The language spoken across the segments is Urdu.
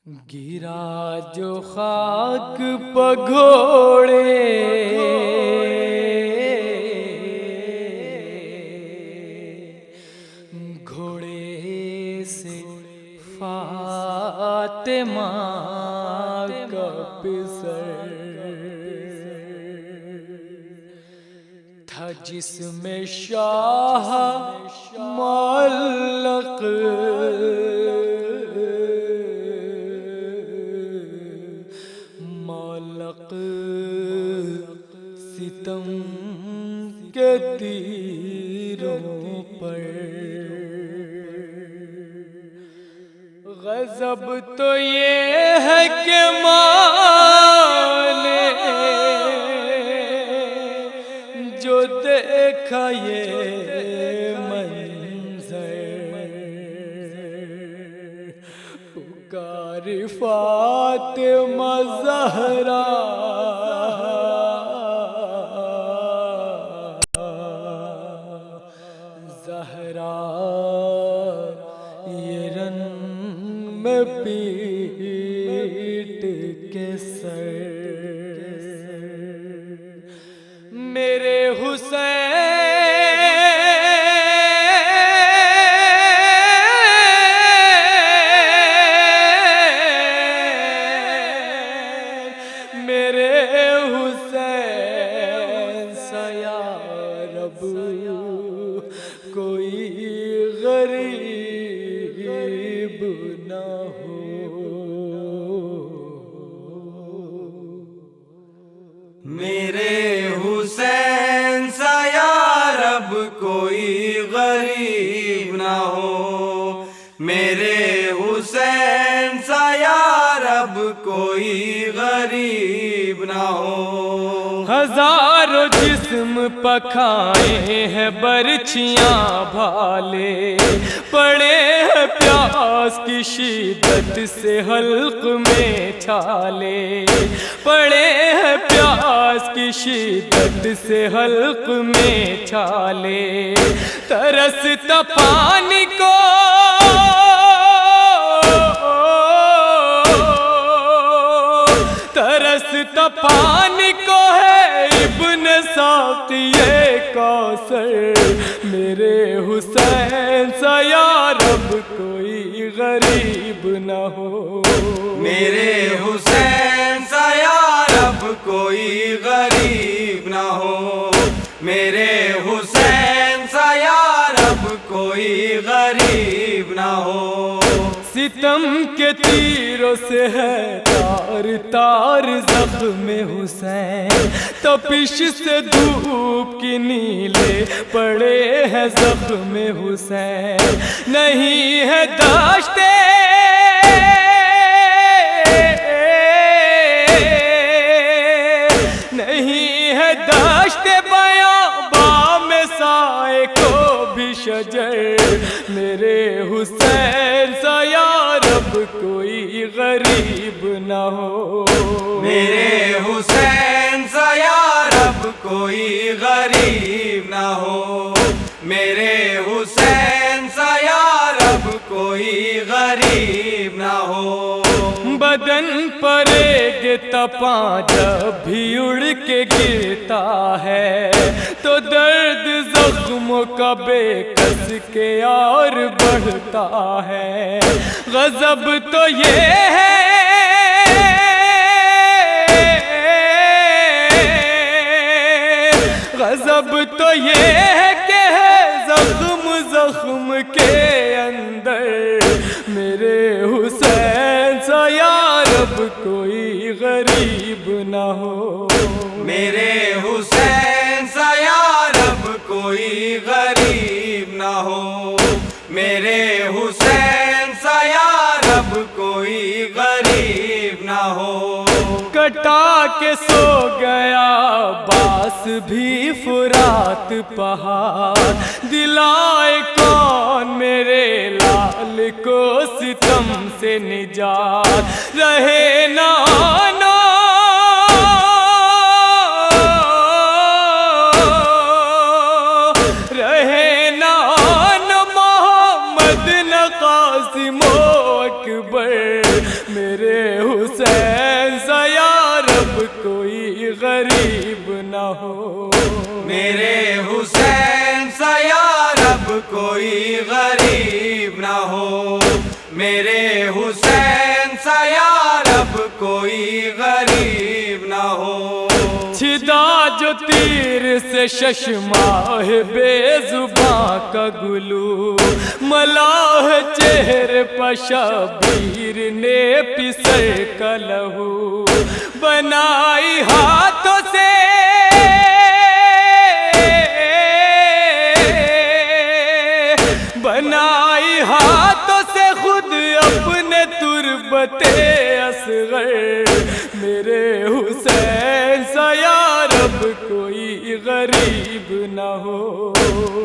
گرا جو خاک پگھوڑے گھوڑے سے فاطمہ کا پسر تھا جس میں شاہ معلق ستم کے تیروں پر غضب تو یہ ہے کہ مانے جو دیکھا یہ منظر پکار فاطمہ زہرا یہ رن میں پیٹ کے سر میرے حسین میرے حسین سیا رب کوئی غریب نہ ہو میرے حسین سا یا رب کوئی غریب نہ ہو میرے حسین سا یا رب کوئی غریب نہ ہو ہزاروں جسم پکھائے ہیں برچھیاں بھالے پڑے ہیں پیاس کی شدت سے حلق میں چھالے پڑے ہیں پیاس کی شدت سے حلق میں چھالے ترستا پانی کو ترستا پانی کو ہے ابن ساقی کوثر میرے حسین سا یا رب کوئی غریب نہ ہو میرے حسین سا یا رب کوئی غریب نہ ہو میرے حسین سا یا رب کوئی غریب نہ ہو ستم کے تیروں سے ہے تار تار زخم حسین تپش سے دھوپ کی نیلے پڑے ہیں زخم حسین نہیں ہے داشتے نہیں ہے داشتے بیاں بام سائے کو بھی شجر میرے حسین سا یا رب کوئی غریب نہ ہو میرے حسین سا یا رب کوئی غریب نہ ہو میرے حسین سا یا رب کوئی غریب نہ ہو بدن پر ایک تپاں جب بھی اڑ کے گرتا ہے تو درد زخموں کا بے کس کے اور بڑھتا ہے غضب تو یہ ہے غضب تو یہ ہے کہ ہے زخم زخم کے اندر میرے حسین سا یا رب کوئی غریب نہ ہو میرے حسین سا یا رب کوئی غریب نہ ہو میرے حسین سا یا رب کوئی غریب نہ ہو کٹا کے سو گیا باس بھی فرات پہاڑ دلائے کون میرے لال کو ستم سے نجات رہے نانا رہے نان محمد نہ قاسم و اکبر میرے حسین سا یا رب کوئی غریب نہ ہو، میرے حسین سا یا رب کوئی غریب نہ ہو، میرے حسین سا یا رب کوئی غریب نہ ہو۔ چھدا جو تیر سے ششماہ بے زباں کا گلو، ملاح چہرے پر شبیر نے پسر کا لہو، بنائی ہاتھوں سے بنائی ہاتھوں سے خود اپنے تربت اصغر، میرے حسین سا یا رب کوئی غریب نہ ہو،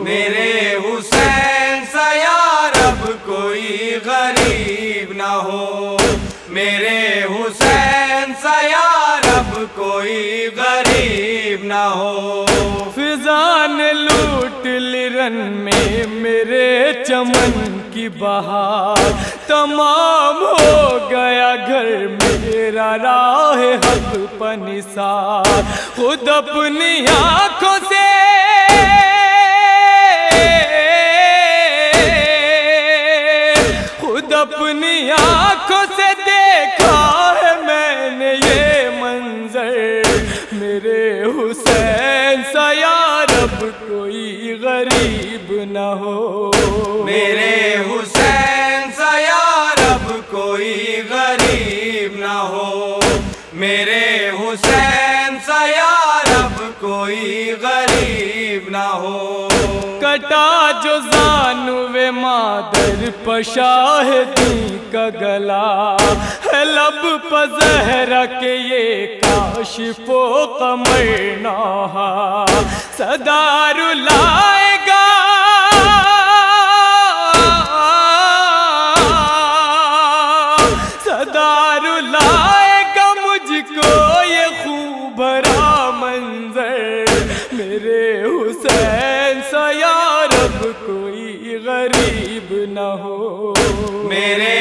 میرے حسین سا یا رب کوئی غریب نہ ہو، میرے حسین سا یا رب کوئی غریب نہ ہو۔ فضا نے لوٹ لی رن میں میرے چمن کی بہار، تمام ہو گیا گھر میرا راہ حق پر نثار، خود اپنی آنکھوں سے خود اپنی آنکھوں سے دیکھا ہے میں نے یہ منظر، میرے حسین سا یا رب کوئی غریب نہ ہو، میرے حسین سا یا رب کوئی غریب نہ ہو، میرے حسین سا یا رب کوئی غریب نہ ہو۔ کٹا جو زانوے مادر پر شاہدی کا گلا، ہے لب پر زہرا کہ یہ کاشف و قمر نوحہ، صدا رلائے گا صدا رلائے گا مجھ کو یہ خوب بھرا منظر، میرے حسین سا یا رب کوئی غریب نہ ہو، میرے